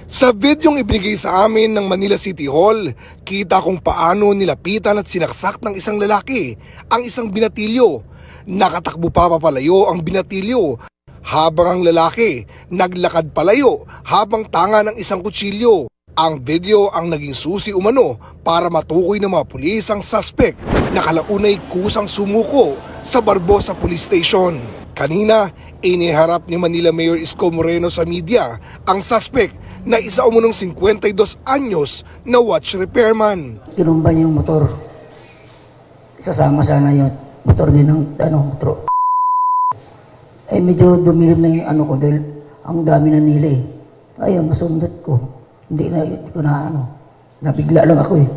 Sa videong ibinigay sa amin ng Manila City Hall, kita kung paano nilapitan at sinaksak ng isang lalaki ang isang binatilyo. Nakatakbo pa papalayo ang binatilyo habang ang lalaki naglakad palayo habang tanga ng isang kutsilyo. Ang video ang naging susi umano para matukoy ng mga pulis ang suspect na kalaunay kusang sumuko sa Barbosa Police Station. Kanina, iniharap ni Manila Mayor Isko Moreno sa media ang suspect na isa umunong 52 anyos na watch repairman. Tinumba niya yung motor. Isasama sana yung motor din ng motor. Eh medyo dumilim na yung ko dahil ang dami na nila eh. Ayun, nasundot ko. Hindi ko na nabigla lang ako eh.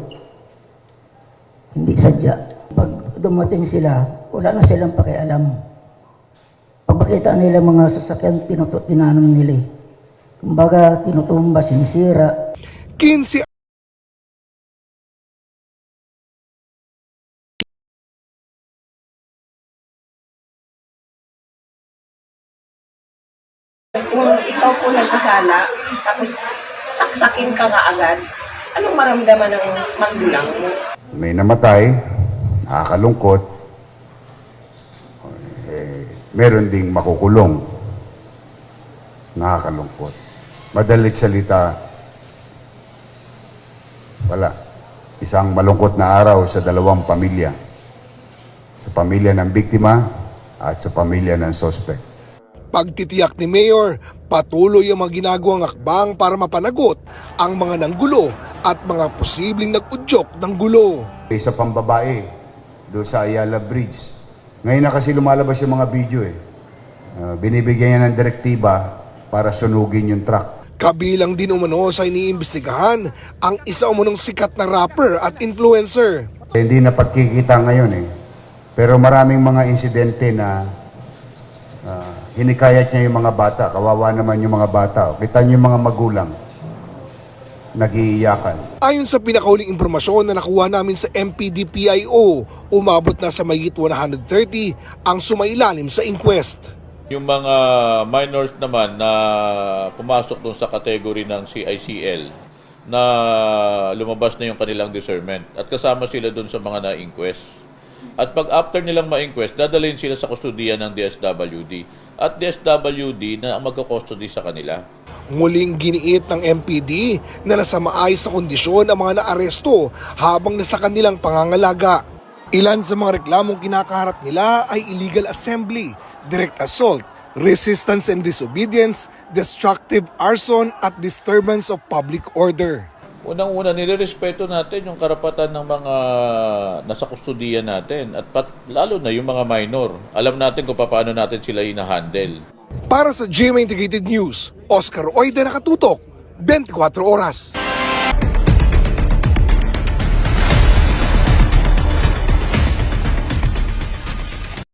Hindi sadya. Pag dumating sila, wala na silang pakialam. Pag makita nila mga sasakyan, tinanong nila eh. Kumbaga, tinutumba, sinisira. 15 Kung ikaw po nagkasala, tapos saksakin ka nga agad, anong maramdaman ng magulang mo? May namatay, nakakalungkot, meron ding makukulong, nakakalungkot. Madalit salita, wala. Isang malungkot na araw sa dalawang pamilya. Sa pamilya ng biktima at sa pamilya ng suspect. Pagtitiyak ni Mayor, patuloy ang mga ginagawang akbang para mapanagot ang mga nanggulo at mga posibleng nag-udyok ng gulo. Isa pang babae doon sa Ayala Bridge. Ngayon na kasi lumalabas yung mga video eh. Binibigyan niya ng direktiba para sunugin yung truck. Kabilang din umano sa iniimbestigahan ang isa umunong sikat na rapper at influencer. Hindi na pagkikita ngayon eh. Pero maraming mga insidente na hinikayat niya yung mga bata. Kawawa naman yung mga bata. Kita niyo yung mga magulang. Nag-iiyakan. Ayon sa pinakauling impormasyon na nakuha namin sa MPD-PIO, umabot na sa mayigit 130 ang sumailalim sa inquest. Yung mga minors naman na pumasok dun sa category ng CICL na lumabas na yung kanilang discernment at kasama sila dun sa mga na-inquest. At pag after nilang ma-inquest, dadalhin sila sa kustudiya ng DSWD at DSWD na ang magkakustody sa kanila. Muling giniit ng MPD na nasa maayos na kondisyon ang mga naaresto habang nasa kanilang pangangalaga. Ilan sa mga reklamong kinakaharap nila ay illegal assembly, direct assault, resistance and disobedience, destructive arson at disturbance of public order. Unang-una, nirerespeto natin yung karapatan ng mga nasa kustudiya natin at lalo na yung mga minor. Alam natin kung paano natin sila ina-handle. Para sa GMA Integrated News, Oscar Oida, nakatutok, 24 oras.